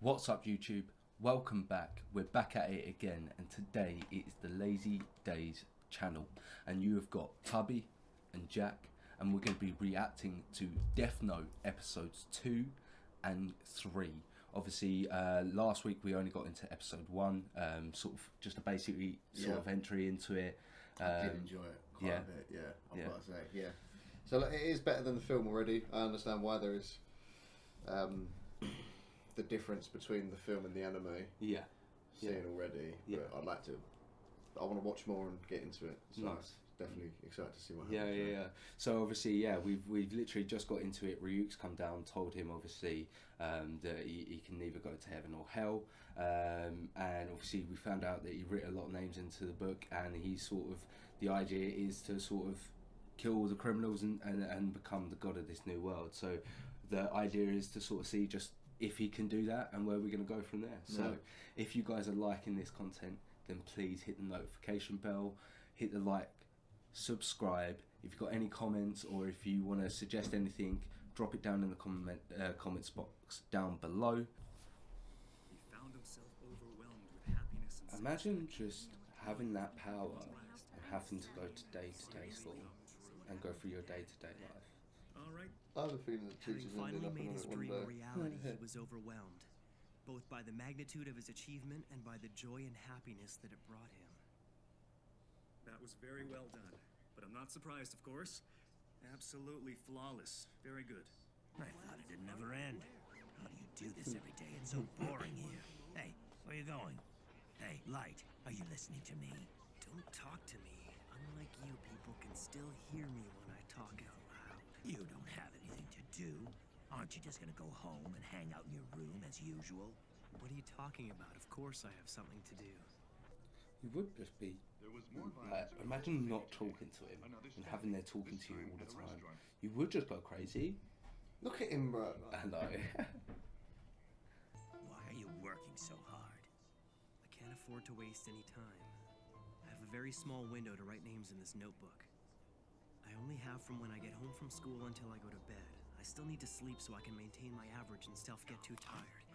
What's up YouTube? Welcome back. We're back at it again, and today it is the LAZYDAZE channel, and you have got Tubby and Jack, and we're going to be reacting to Death Note episodes 2 and 3. Obviously last week we only got into episode 1, sort of just a basically sort of entry into it. I did enjoy it quite a bit, I've got to say, So it is better than the film already. I understand why there is the difference between the film and the anime. Seeing already, but I'd like to. I want to watch more and get into it. So nice. Definitely excited to see what happens. So obviously, we've literally just got into it. Ryuk's come down, told him obviously that he can neither go to heaven or hell, and obviously we found out that he written a lot of names into the book, and he sort of, the idea is to sort of kill all the criminals and become the god of this new world. So the idea is to sort of see just if he can do that and where we're going to go from there. So if you guys are liking this content, then please hit the notification bell, hit the like, subscribe. If you've got any comments or if you want to suggest anything, drop it down in the comments box down below. He found himself overwhelmed with happiness and Imagine just having that power and having to go to day-to-day school and go through your day-to-day life. All right. I have a feeling that Having teachers finally ended up made on his it one dream a day. reality, he was overwhelmed, both by the magnitude of his achievement and by the joy and happiness that it brought him. That was very well done. But I'm not surprised, of course. Absolutely flawless. Very good. I thought it'd never end. How do you do this every day? It's so boring here. Hey, where you going? Hey, Light, are you listening to me? Don't talk to me. Unlike you, people can still hear me when I talk out loud. You don't have anything to do. Aren't you just gonna go home and hang out in your room as usual? What are you talking about? Of course I have something to do. You would just be like, imagine not talking to him and having there talking to you all the time. You would just go crazy. Look at him, bro. I know. Why are you working so hard? I can't afford to waste any time. I have a very small window to write names in this notebook. I only have from when I get home from school until I go to bed. I still need to sleep so I can maintain my average and still get too tired.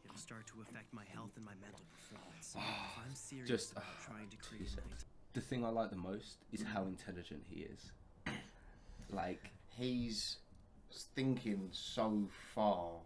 It'll start to affect my health and my mental performance. If I'm serious about trying to create The thing I like the most is how intelligent he is. Like, he's thinking so far,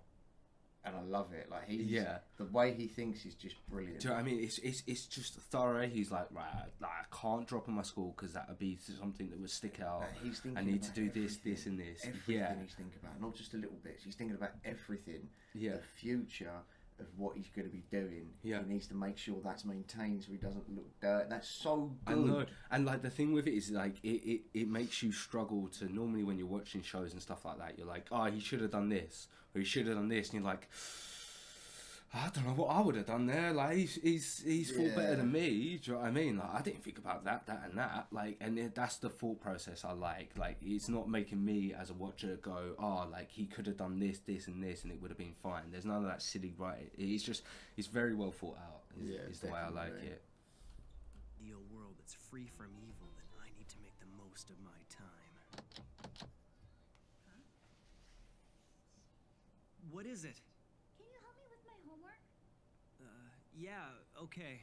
and I love it. Like the way he thinks is just brilliant. do you know what I mean? It's just thorough. He's like, right, like, I can't drop in my school because that would be something that would stick out. He's thinking I need to about do this, everything. this, and this. Everything he's thinking about, not just a little bit. He's thinking about everything. The future of what he's going to be doing. He needs to make sure that's maintained so he doesn't look dirty. That's so good. I know. And like the thing with it is like it makes you struggle to, normally when you're watching shows and stuff like that, you're like, oh, he should have done this or he should have done this, and you're like, I don't know what I would have done there. Like he's thought better than me. Do you know what I mean? Like I didn't think about that and that. Like, and that's the thought process I like. Like it's not making me as a watcher go, oh, like he could have done this, this, and this, and it would have been fine. There's none of that silly right. It's just, it's very well thought out. Is the way I like it. ideal world that's free from evil, then I need to make the most of my time. What is it? Can you help me with my homework? Yeah, okay.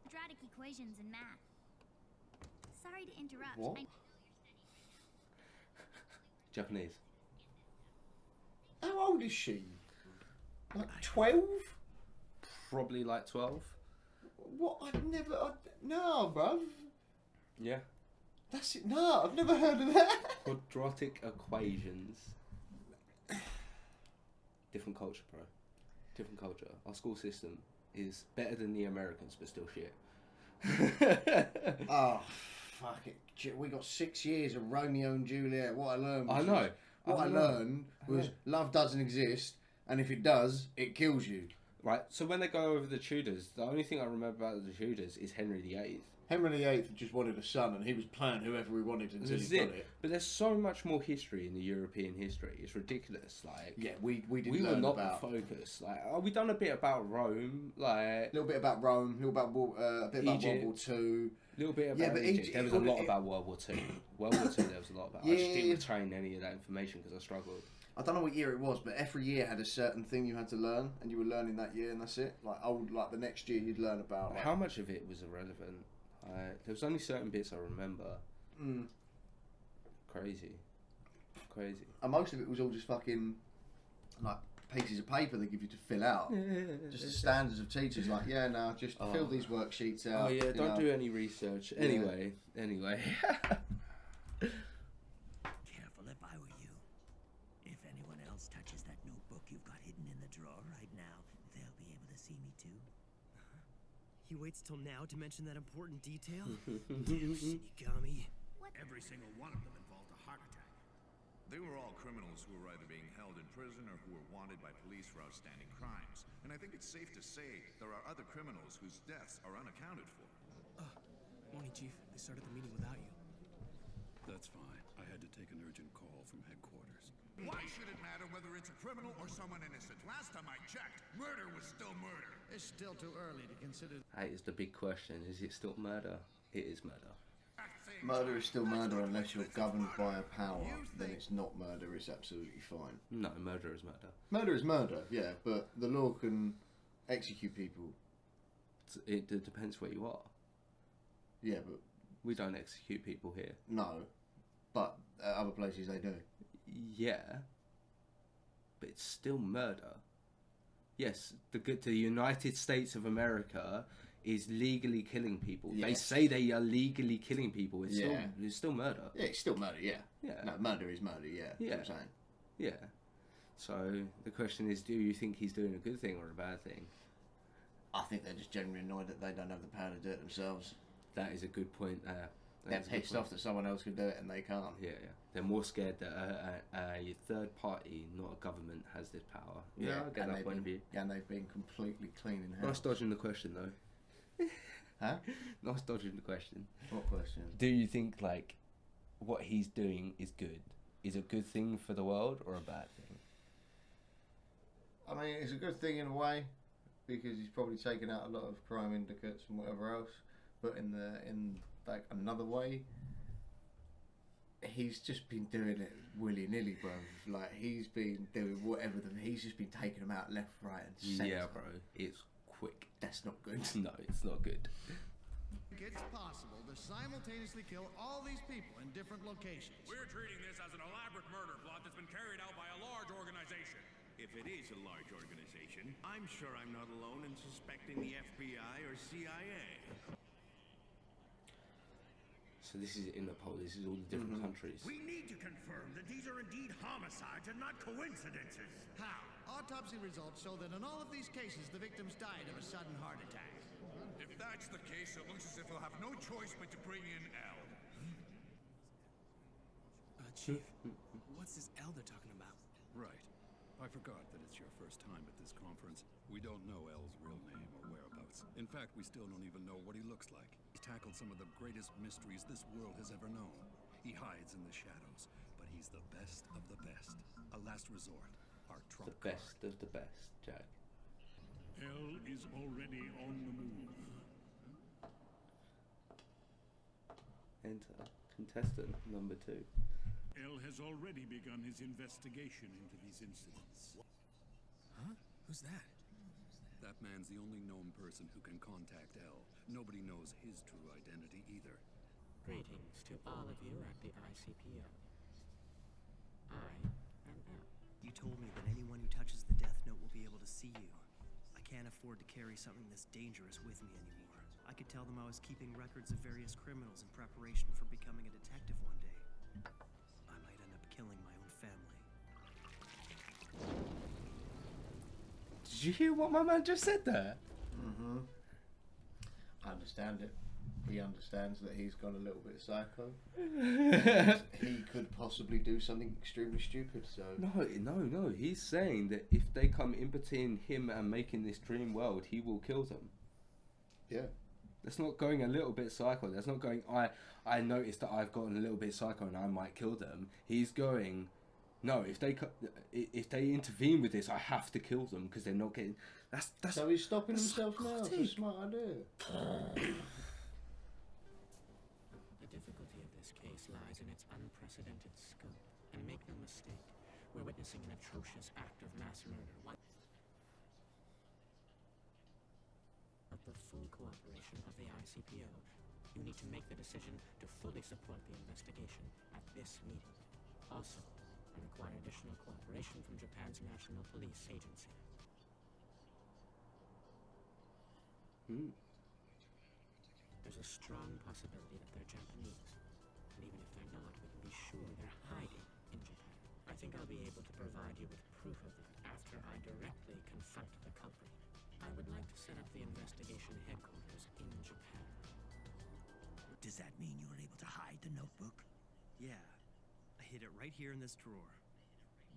Quadratic equations and math. Sorry to interrupt. What? Japanese. How old is she? Like 12? Probably like 12. What? No, bruv. Yeah. That's it. No, I've never heard of that. Quadratic equations. Different culture, bro. Different culture. Our school system is better than the Americans, but still shit. Oh, fuck it. We got 6 years of Romeo and Juliet. What I learned was... What I learned was love doesn't exist, and if it does, it kills you. Right, so when they go over the Tudors, the only thing I remember about the Tudors is Henry VIII. Henry VIII just wanted a son, and he was playing whoever he wanted until he got it. But there's so much more history in the European history. It's ridiculous. Like, yeah, we didn't we were learn not about... the focus. Like, we done a bit about Rome, like a little bit about Rome, a little about a bit about World War II. A little bit about Egypt. There was a lot about World War II. World War II, there was a lot about. I just didn't retain any of that information because I struggled. I don't know what year it was, but every year had a certain thing you had to learn, and you were learning that year, and that's it. Like the next year you'd learn about. Like, how much of it was irrelevant? There was only certain bits I remember. Crazy. And most of it was all just fucking like pieces of paper they give you to fill out. Just the standards of teachers, like just fill these worksheets out. Oh yeah, don't do any research. Anyway. Careful if I were you. If anyone else touches that notebook you've got hidden in the drawer right now, they'll be able to see me too. He waits till now to mention that important detail? Damn Shinigami. Every single one of them involved a heart attack. They were all criminals who were either being held in prison or who were wanted by police for outstanding crimes. And I think it's safe to say there are other criminals whose deaths are unaccounted for. Morning, Chief. I started the meeting without you. That's fine. I had to take an urgent call from headquarters. Why should it matter whether it's a criminal or someone innocent? Last time I checked, murder was still murder. It's still too early to consider. That is the big question. Is it still murder? It is murder. Murder is still murder unless you're governed by a power. Then it's not murder. It's absolutely fine. No, murder is murder. Murder is murder. Yeah, but the law can execute people. It depends where you are. Yeah, but we don't execute people here. No, but at other places they do. Yeah, but it's still murder. Yes, the United States of America is legally killing people. Yes. They say they are legally killing people. It's still murder. Yeah, it's still murder. Yeah. Yeah. No, murder is murder. Yeah. Yeah. That's what I'm saying. Yeah. So the question is, do you think he's doing a good thing or a bad thing? I think they're just genuinely annoyed that they don't have the power to do it themselves. That is a good point. They're pissed off that someone else can do it and they can't. Yeah. They're more scared that a third party, not a government, has this power. Yeah, I get that point of view. Yeah, and they've been completely clean in house. Nice dodging the question, though. Huh? Nice dodging the question. What question? Do you think, like, what he's doing is good? Is a good thing for the world or a bad thing? I mean, it's a good thing in a way, because he's probably taken out a lot of crime indicates and whatever else. But in like another way, he's just been doing it willy-nilly, bro. Like, he's been doing whatever he's just been taking them out left, right, and centre. Yeah, bro. It's quick. That's not good. No, it's not good. It's possible to simultaneously kill all these people in different locations. We're treating this as an elaborate murder plot that's been carried out by a large organization. If it is a large organization, I'm sure I'm not alone in suspecting the FBI or CIA. So this is Interpol, this is all the different countries. We need to confirm that these are indeed homicides and not coincidences. How? Autopsy results show that in all of these cases, the victims died of a sudden heart attack. If that's the case, it looks as if we'll have no choice but to bring in L. Chief, what's this L they're talking about? Right. I forgot that it's your first time at this conference. We don't know L's real name or whereabouts. In fact, we still don't even know what he looks like. He's tackled some of the greatest mysteries this world has ever known. He hides in the shadows, but he's the best of the best. A last resort. Our trump The best of the best, Jack. L is already on the move. Enter contestant number 2. L has already begun his investigation into these incidents. Huh? Who's that? That man's the only known person who can contact L. Nobody knows his true identity either. Greetings to all of you at the ICPO. I am L. You told me that anyone who touches the Death Note will be able to see you. I can't afford to carry something this dangerous with me anymore. I could tell them I was keeping records of various criminals in preparation for becoming a detective one day. I might end up killing my own family. Did you hear what my man just said there? Mm-hmm. I understand it. He understands that he's gone a little bit psycho. He could possibly do something extremely stupid, so... No. He's saying that if they come in between him and making this dream world, he will kill them. Yeah. That's not going a little bit psycho. That's not going, I noticed that I've gotten a little bit psycho and I might kill them. He's going, no, if they intervene with this, I have to kill them because they're not getting... That's so he's stopping himself now. It's a smart idea. The difficulty of this case lies in its unprecedented scope, and make no mistake, We're witnessing an atrocious act of mass murder. With the full cooperation of the ICPO, you need to make the decision to fully support the investigation at this meeting. Also, we require additional cooperation from Japan's National Police Agency. There's a strong possibility that they're Japanese. And even if they're not, we can be sure they're hiding in Japan. I think I'll be able to provide you with proof of that after I directly confront the culprit. I would like to set up the investigation headquarters in Japan. Does that mean you were able to hide the notebook? Yeah. I hid it right here in this drawer.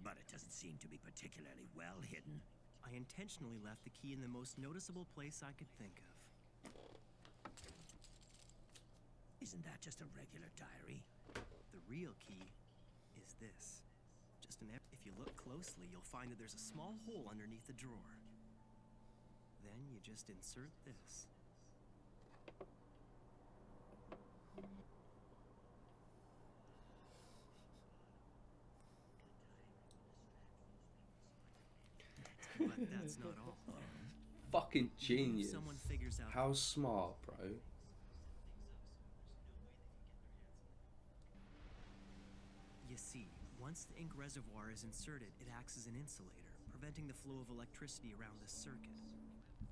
But it doesn't seem to be particularly well hidden. I intentionally left the key in the most noticeable place I could think of. Isn't that just a regular diary? The real key is this. If you look closely, you'll find that there's a small hole underneath the drawer. Then you just insert this. But that's not all. Fucking genius. Someone figures out how smart, bro. You see, once the ink reservoir is inserted, it acts as an insulator, preventing the flow of electricity around the circuit.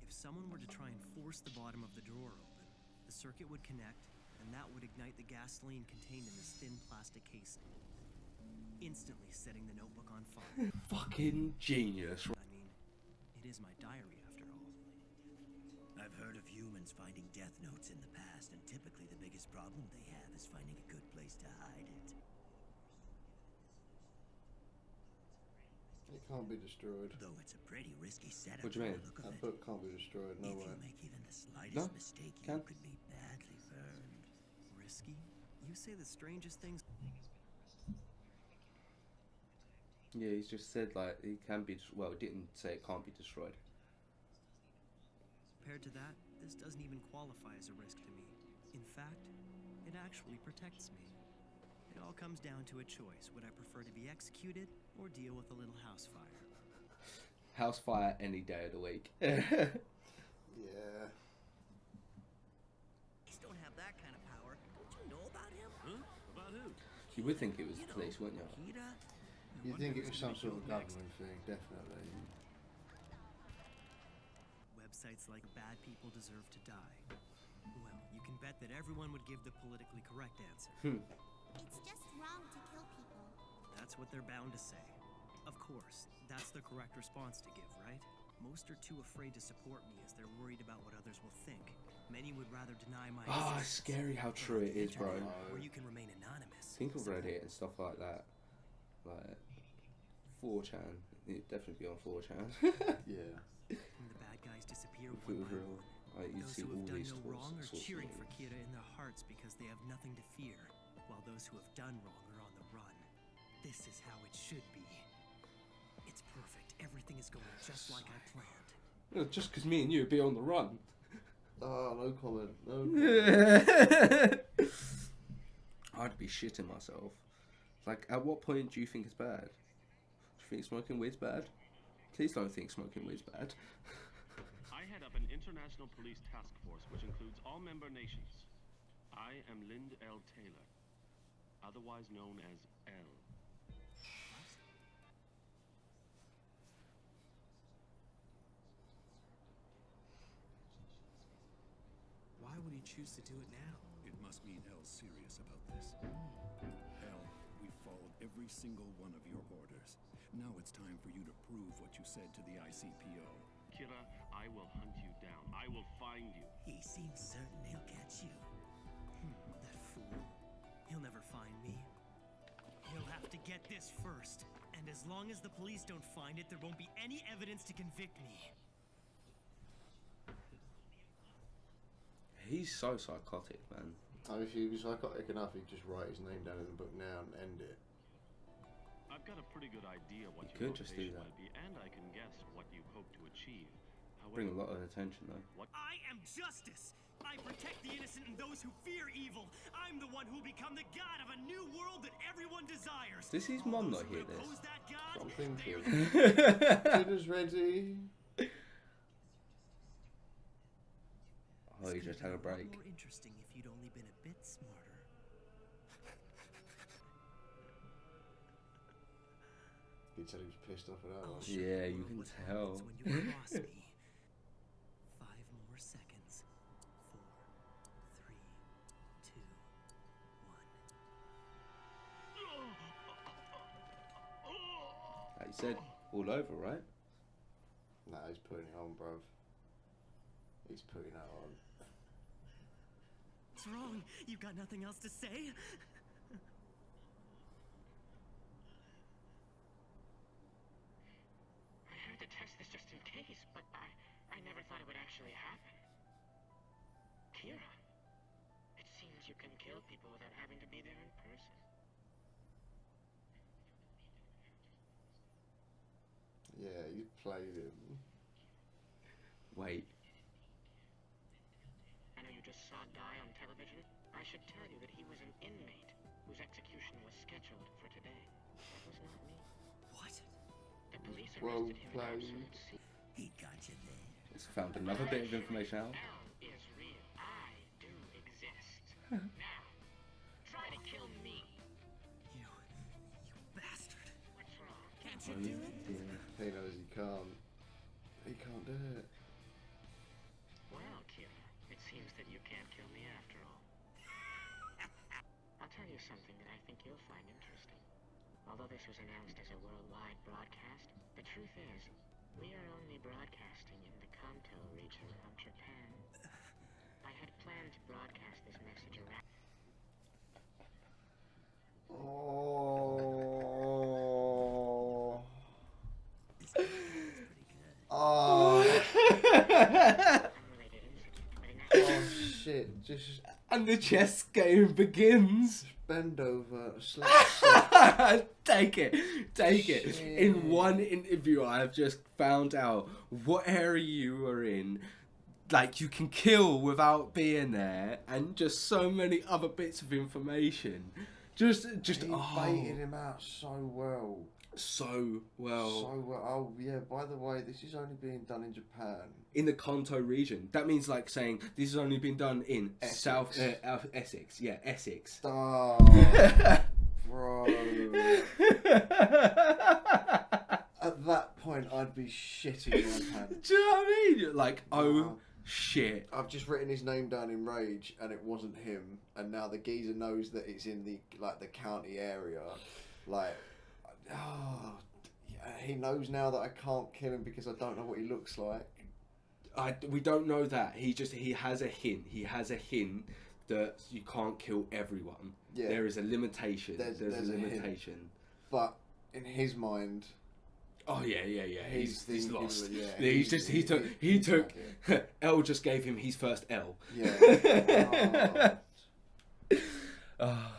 If someone were to try and force the bottom of the drawer open, the circuit would connect, and that would ignite the gasoline contained in this thin plastic casing, instantly setting the notebook on fire. Fucking genius. I mean, it is my diary after all. I've heard of humans finding death notes in the past, and typically the biggest problem they have is finding a good place to hide it. It can't be destroyed. Though it's a pretty risky setup. What do you mean? That book can't be destroyed, no way. If you make even the slightest mistake, you could be badly burned. Risky? You say the strangest things. Yeah, he's just said like it can be. Well, it didn't say it can't be destroyed. Compared to that, this doesn't even qualify as a risk to me. In fact, it actually protects me. It all comes down to a choice. Would I prefer to be executed or deal with a little house fire? House fire any day of the week. Yeah. Police don't have that kind of power. Don't you know about him? Huh? About who? You would think it was the police, wouldn't you? You'd think it was some sort of government thing, definitely. Websites like Bad People Deserve to Die. Well, you can bet that everyone would give the politically correct answer. It's just wrong to kill people. That's what they're bound to say. Of course, that's the correct response to give, right? Most are too afraid to support me as they're worried about what others will think. Many would rather deny my Ah, it's scary how true it is, bro. Where you can remain anonymous. Think of Reddit and stuff like that. Like 4chan. It'd definitely be on 4chan. Yeah. When the bad guys disappear If it one was by real, one, like, you'd those see who all have done these no wrong are sorts of cheering for things. Kira in their hearts because they have nothing to fear, while those who have done wrong are on the run. This is how it should be. It's perfect. Everything is going just like I planned. Well, just because me and you would be on the run. Oh, no comment. No comment. I'd be shitting myself. Like, at what point do you think it's bad? Do you think smoking weed's bad? Please don't think smoking weed's bad. I head up an international police task force which includes all member nations. I am Lind L. Tailor, otherwise known as L. Why would he choose to do it now? It must mean L's serious about this. L, we followed every single one of your orders. Now it's time for you to prove what you said to the ICPO. Kira, I will hunt you down. I will find you. He seems certain he'll catch you. That fool. He'll never find me. He'll have to get this first. And as long as the police don't find it, there won't be any evidence to convict me. He's so psychotic, man. I mean, if he was psychotic enough, he'd just write his name down in the book now and end it. I've got a pretty good idea what You your could just do motivation that. might be, and I can guess what you hope to achieve. Bring a However, lot of attention, though. what I am justice! I protect the innocent and those who fear evil. I'm the one who will become the god of a new world that everyone desires. Does his mom not hear this? I'm thinking. Dinner's ready. Oh, you just had a break. More interesting if you'd only been a bit smarter. You can tell he was pissed off at that one. Yeah, you can tell. When you cross me. 5 more seconds. 4, 3, 2, 1. Like you said, all over, right? Nah, he's putting it on, bruv. He's putting that on. What's wrong? You got nothing else to say? I had to test this just in case, but I never thought it would actually happen. Kira, it seems you can kill people without having to be there in person. Yeah, you played him. Wait. I know you just saw die on television. I should tell you that he was an inmate whose execution was scheduled for today. That was not me. What? The police Well arrested him played. in absolute secrecy. He got you there. Just found another bit of information out. L is real. I do exist. Now, try to kill me. You bastard. What's wrong? Can't Oh, you do it? yeah. He knows he can't. He can't do it. Well, Kira, it seems that you can't kill me after all. I'll tell you something that I think you'll find interesting. Although this was announced as a worldwide broadcast, the truth is, we are only broadcasting in the Kanto region of Japan. I had planned to broadcast this message around. Oh. Oh. Oh shit! Just and the chess game begins. Bend over, slap. Take it. Shit. In one interview, I have just found out what area you were in. Like, you can kill without being there, and just so many other bits of information. Just He oh, baited him out so well. so well. So well. Oh yeah. By the way, this is only being done in Japan. In the Kanto region. That means like saying this has only been done in Essex. South Essex. Yeah, Essex. Stop, bro. At that point, I'd be shitting my pants. Do you know what I mean? Like, oh shit. I've just written his name down in Rage, and it wasn't him. And now the geezer knows that it's in the county area. Like, oh, yeah, he knows now that I can't kill him because I don't know what he looks like. We don't know that. He has a hint. He has a hint that you can't kill everyone. Yeah. There is a limitation. There's a hint. limitation. But in his mind, oh yeah. He's thinking, lost. yeah, he took. L just gave him his first L. Yeah. Oh.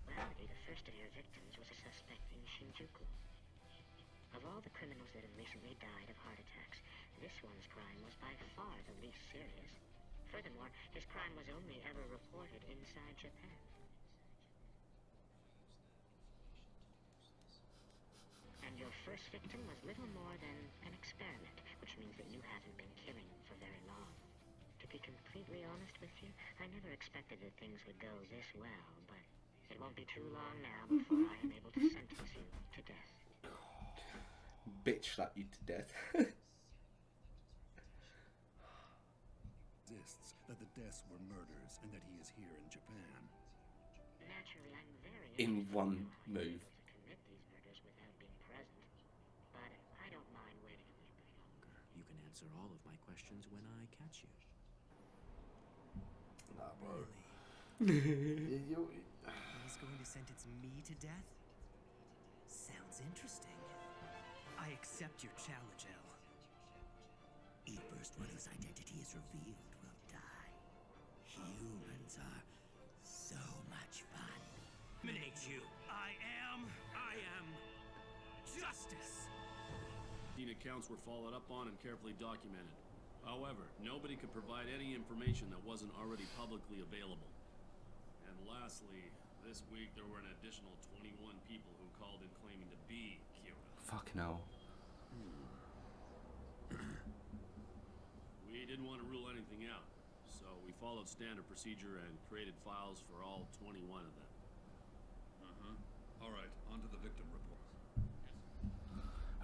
Apparently, the first of your victims was a suspect in Shinjuku. Of all the criminals that have recently died of heart attacks, this one's crime was by far the least serious. Furthermore, his crime was only ever reported inside Japan. And your first victim was little more than an experiment, which means that you haven't been killing for very long. To be completely honest with you, I never expected that things would go this well, but it won't be too long now before I am able to sentence you to death. Bitch slap you to death. Exists that the deaths were murders and that he is here in Japan. Naturally, I'm very In one move. to commit these murders without being present, but I don't mind waiting a little bit longer. You can answer all of my questions when I catch you. nah, bro. Really? You- He's going to sentence me to death? Sounds interesting. I accept your challenge, L. The first one whose identity is revealed will die. Humans are so much fun. Eliminate you. I am justice. Accounts were followed up on and carefully documented. However, nobody could provide any information that wasn't already publicly available. And lastly, this week there were an additional 21 people who called in claiming to be Kira. Fucking hell. We didn't want to rule anything out, so we followed standard procedure and created files for all 21 of them. All right, on to the victim report.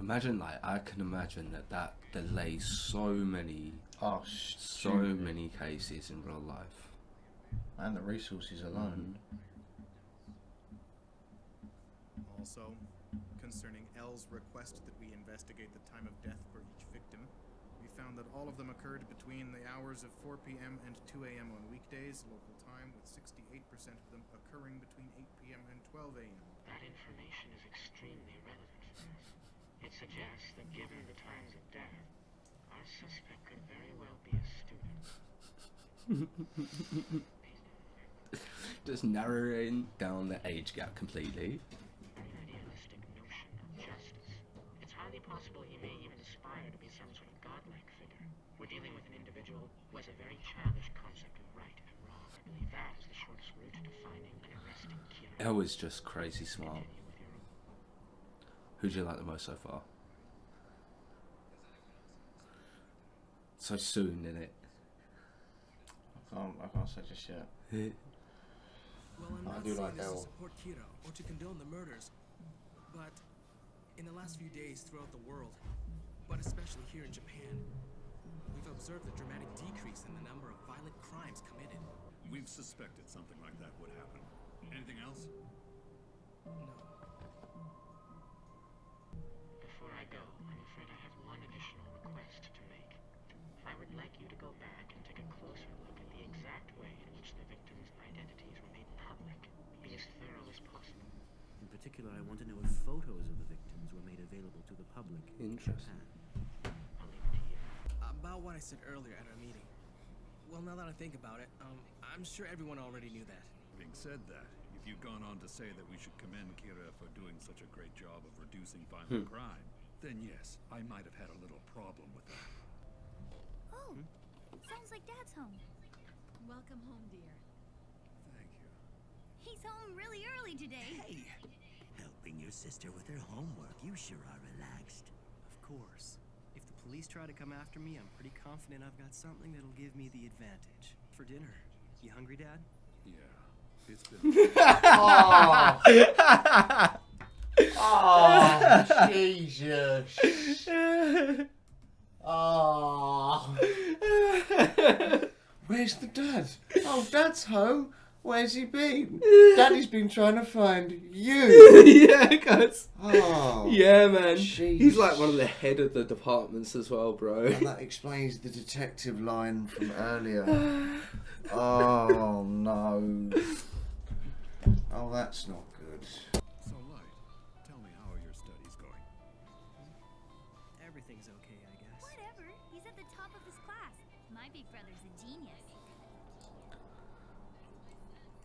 Imagine, like, I can imagine that delays so many cases in real life. And the resources alone. Also, concerning L's request that we investigate the time of death for each victim, we found that all of them occurred between the hours of 4 p.m. and 2 a.m. on weekdays, local time, with 68% of them occurring between 8 p.m. and 12 a.m. That information is extremely relevant for us. It suggests that given the times of death, our suspect could very well be a student. Just narrowing down the age gap completely. An idealistic notion of justice. It's highly possible he may even aspire to be some sort of godlike figure. We're dealing with an individual who has a very childish concept of right and wrong. I believe that is the shortest route to finding and arresting Kira. Elle is just crazy smart. Who do you like the most so far? So soon, innit? I can't say just yet. Well, I'm not saying this to support Kira or to condone the murders, but in the last few days throughout the world, but especially here in Japan, we've observed a dramatic decrease in the number of violent crimes committed. We've suspected something like that would happen. Anything else? No. Before I go, I'm afraid I have one additional request to make. I would like you to go back and take a closer look at the exact way in which the victims' identities were made public. Be as thorough as possible. In particular, I want to know if photos of the victims were made available to the public. Interesting. I'll leave it to you. About what I said earlier at our meeting. Well, now that I think about it, I'm sure everyone already knew that. Having said that, if you've gone on to say that we should commend Kira for doing such a great job of reducing violent crime, then yes, I might have had a little problem with that. Oh, sounds like Dad's home. Welcome home, dear. Thank you. He's home really early today. Hey, helping your sister with her homework. You sure are relaxed. Of course. If the police try to come after me, I'm pretty confident I've got something that'll give me the advantage. For dinner. You hungry, Dad? Yeah. It's been. Oh, Jesus. Oh. Where's the dad? Oh, Dad's home. Where's he been? Daddy's been trying to find you. Yeah, guys. Oh. Yeah, man. Jeez. He's like one of the head of the departments as well, bro. And that explains the detective line from earlier. Oh, no. Oh, that's not good. So, Light, tell me, how are your studies going? Everything's okay, I guess. Whatever. He's at the top of his class. My big brother's a genius.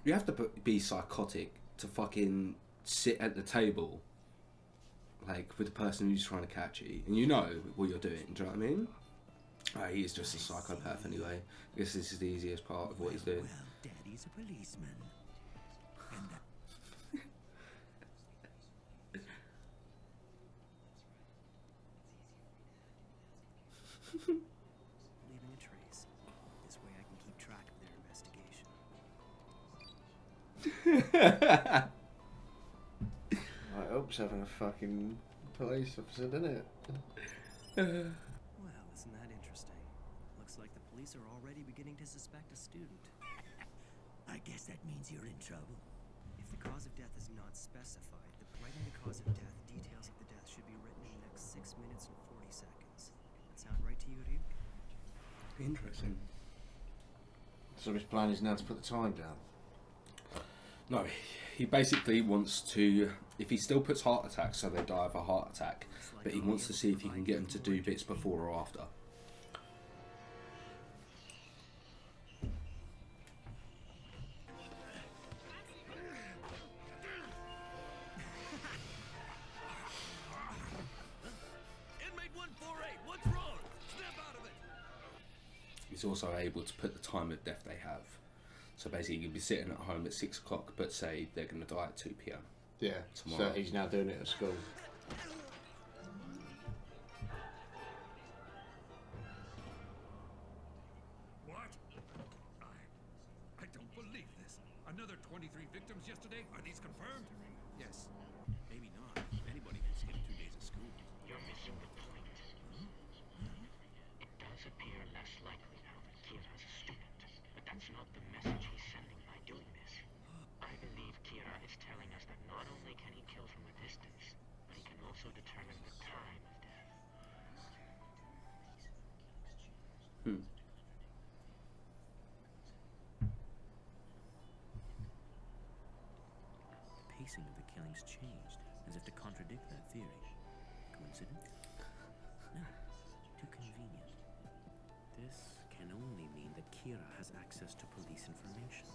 You have to be psychotic to fucking sit at the table, like, with the person who's trying to catch you, and you know what you're doing. Do you know what I mean? He is just a psychopath anyway. I guess this is the easiest part of what he's doing. Well, Daddy's a policeman. And Leaving a trace. This way I can keep track of their investigation. I hope so, having a fucking police officer, didn't it? Well, isn't that interesting? Looks like the police are already beginning to suspect a student. I guess that means you're in trouble. If the cause of death is not specified, writing the cause of death, details of the death should be written in the next 6 minutes and 40 seconds. That sound right to you, Ryuk? Interesting. So his plan is now to put the time down. No, he basically wants to, if he still puts heart attacks, so they die of a heart attack, but he wants to see if he can get them to do bits before or after. Inmate 148, what's wrong? Snap out of it! is also able to put the time of death they have. So basically, you'll be sitting at home at 6 o'clock, but say they're going to die at 2 p.m. Yeah. tomorrow. So he's now doing it at school. What? I don't believe this. Another 23 victims yesterday? Are these confirmed? Yes. Maybe not. Anybody can skip 2 days of school. You're missing the point. It does appear less likely now that Kira's a student, but that's not the message he's sending by doing this. I believe Kira is telling us that not only can he kill from a distance, but he can also determine the time of death. The pacing of the killings changed, as if to contradict that theory. Coincidence? No. Too convenient. This can only mean that Kira has access to police information.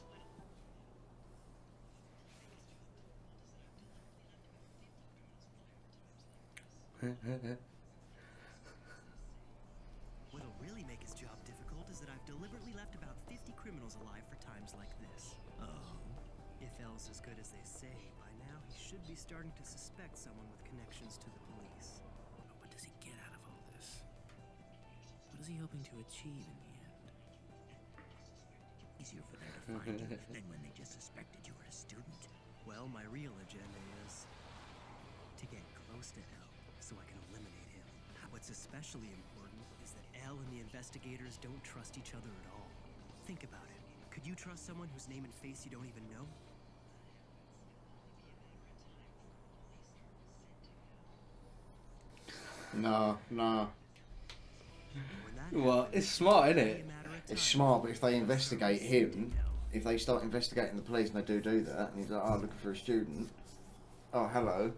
What'll really make his job difficult is that I've deliberately left about 50 criminals alive for times like this. Oh. If Elle's as good as they say, by now he should be starting to suspect someone with connections to the police. But what does he get out of all this? What is he hoping to achieve in the end? Easier for them to find you than when they just suspected you were a student. Well, my real agenda is to get close to Elle so I can eliminate him. What's especially important is that Elle and the investigators don't trust each other at all. Think about it. Could you trust someone whose name and face you don't even know? No. Well, it's smart, isn't it? It's smart, but if they investigate him, if they start investigating the police and they do that, and he's like, oh, looking for a student. Oh, hello.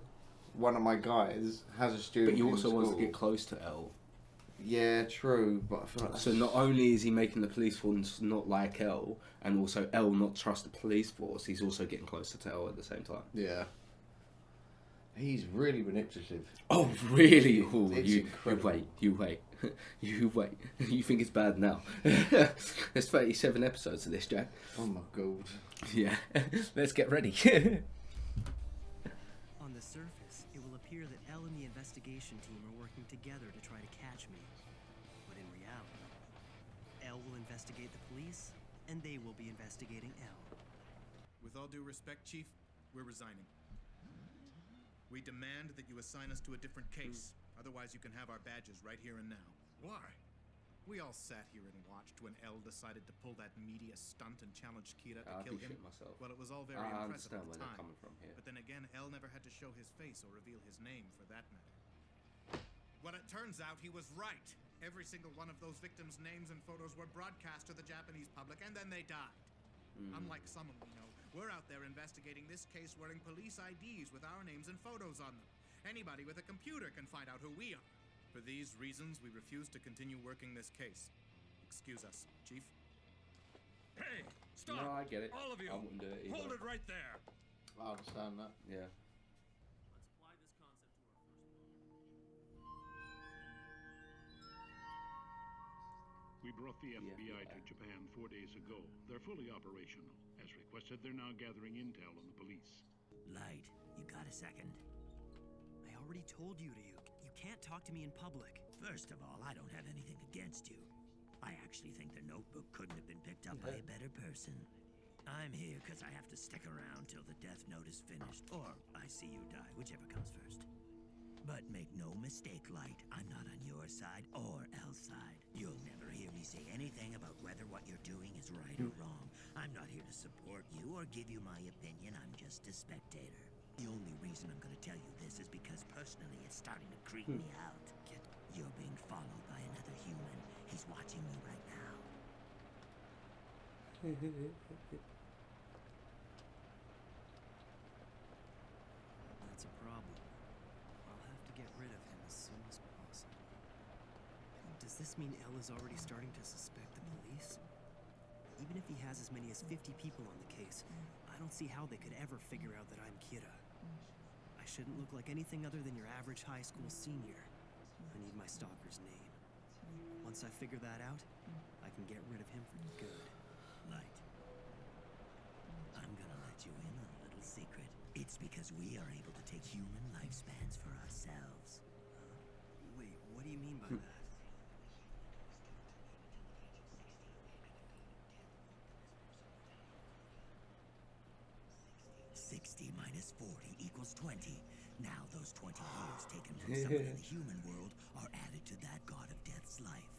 One of my guys has a student. But you also want to school. get close to Elle. Yeah, true, but I feel like that's... So not only is he making the police force not like Elle, and also Elle not trust the police force, he's also getting closer to Elle at the same time. Yeah. He's really manipulative. Oh, really? Ooh, It's you incredible. wait. You wait. You think it's bad now? There's 37 episodes of this, Jack. Oh my god. Yeah. Let's get ready. On the surface, it will appear that Elle and the investigation team are working together to try to catch me. But in reality, Elle will investigate the police, and they will be investigating Elle. With all due respect, Chief, we're resigning. We demand that you assign us to a different case. Otherwise, you can have our badges right here and now. Why? We all sat here and watched when Elle decided to pull that media stunt and challenge Kira to I'd kill be him. shit myself. Well, it was all very I impressive understand at where the they're time. coming from here. But then again, Elle never had to show his face or reveal his name, for that matter. Well, it turns out he was right. Every single one of those victims' names and photos were broadcast to the Japanese public, and then they died. Unlike someone we know, we're out there investigating this case wearing police IDs with our names and photos on them. Anybody with a computer can find out who we are. For these reasons, we refuse to continue working this case. Excuse us, Chief. Hey, stop! No, I get it. All of you! I wouldn't do it either. Hold it right there! I understand that. Yeah. Let's apply this concept to our first We brought the FBI to Japan 4 days ago. They're fully operational. As requested, they're now gathering intel on the police. Light, you got a second? I already told you to. You can't talk to me in public. First of all, I don't have anything against you. I actually think the notebook couldn't have been picked up by a better person. I'm here because I have to stick around till the death note is finished, or I see you die, whichever comes first. But make no mistake, Light, I'm not on your side or Elle's side. You'll never hear me say anything about whether what you're doing is right or wrong. I'm not here to support you or give you my opinion, I'm just a spectator. The only reason I'm gonna tell you this is because personally it's starting to creep me out. You're being followed by another human. He's watching you right now. That's a problem. I'll have to get rid of him as soon as possible. Does this mean Elle is already starting to suspect the police? Even if he has as many as 50 people on the case, I don't see how they could ever figure out that I'm Kira. I shouldn't look like anything other than your average high school senior. I need my stalker's name. Once I figure that out, I can get rid of him for good. Light. I'm gonna let you in on a little secret. It's because we are able to take human lifespans for ourselves. Wait, what do you mean by that? 60 minus 40 equals 20. Now those 20 years taken from someone in the human world are added to that god of death's life.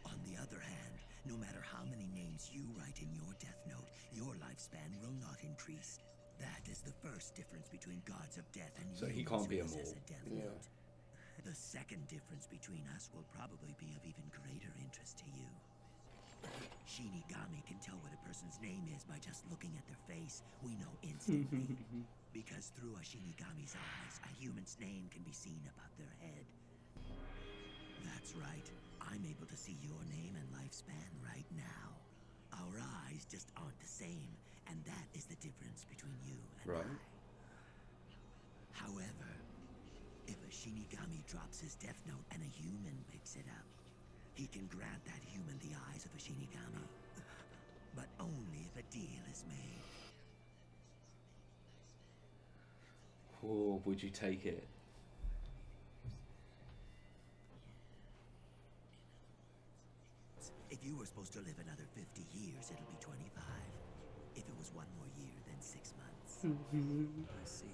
On the other hand, no matter how many names you write in your death note, your lifespan will not increase. That is the first difference between gods of death and So humans he can't be who a possess mole. death note. The second difference between us will probably be of even greater interest to you. Shinigami can tell what a person's name is by just looking at their face. We know instantly. Because through a Shinigami's eyes, a human's name can be seen above their head. That's right. I'm able to see your name and lifespan right now. Our eyes just aren't the same, and that is the difference between you and I. However, if a Shinigami drops his death note and a human picks it up, he can grant that human the eyes of a Shinigami. But only if a deal is made. Or would you take it? If you were supposed to live another 50 years, it'll be 25. If it was one more year, then 6 months. I see.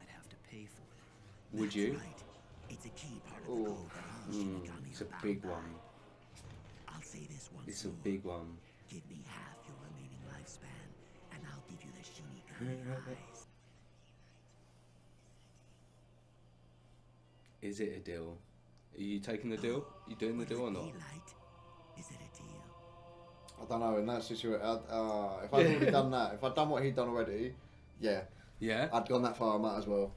I'd have to pay for it. Would you? Right. It's a key part of the code that all Shinigami It's a are bound big by. one. I'll say this once It's a more. big one. Give me half your remaining lifespan, and I'll give you the Shinigami eyes. Is it a deal? Are you taking the deal? You doing the deal or not? Is it a deal? I don't know. In that situation, if I'd already done that, if I'd done what he'd done already, yeah. Yeah? I'd gone that far, I might as well.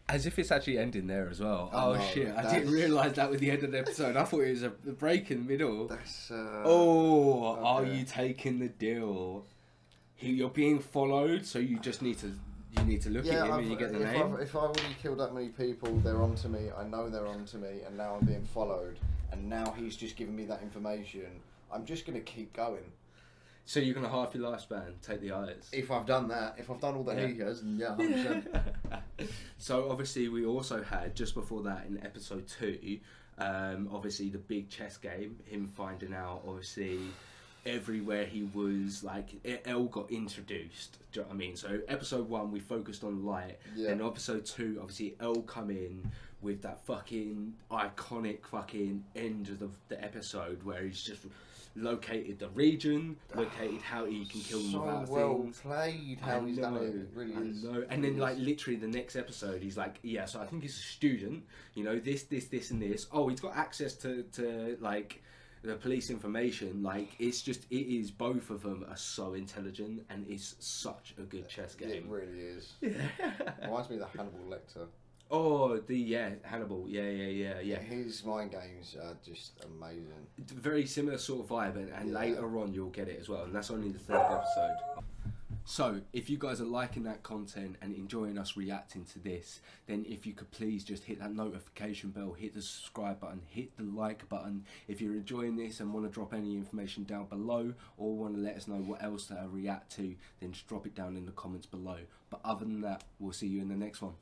As if it's actually ending there as well. I Oh know, shit, I that's- didn't realise that was the end of the episode. I thought it was a break in the middle. That's, are okay. you taking the deal? You're being followed, so you just need to look at him and you get the name. If I've already killed that many people, they're onto me, I know they're onto me, and now I'm being followed, and now he's just giving me that information, I'm just going to keep going. So you're going to half your lifespan, take the eyes? If I've done that, if I've done all that he has, then yeah, 100%. So obviously we also had, just before that in episode 2, obviously the big chess game, him finding out obviously everywhere he was, like L got introduced, do you know what I mean? So episode 1 we focused on Light, then episode 2 obviously L come in with that fucking iconic fucking end of the episode where he's just located the region, located how he can kill them So without well things. played how he's done it. It really is. I know. And then like literally the next episode he's like, yeah, so I think he's a student, you know, this and this. Oh, he's got access to like the police information. Like it is, both of them are so intelligent and it's such a good chess game. It really is. Reminds me of the Hannibal Lecter. Oh, Hannibal, yeah. His mind games are just amazing. Very similar sort of vibe, and later on you'll get it as well, and that's only the 3rd episode. So, if you guys are liking that content and enjoying us reacting to this, then if you could please just hit that notification bell, hit the subscribe button, hit the like button. If you're enjoying this and want to drop any information down below, or want to let us know what else to react to, then just drop it down in the comments below. But other than that, we'll see you in the next one.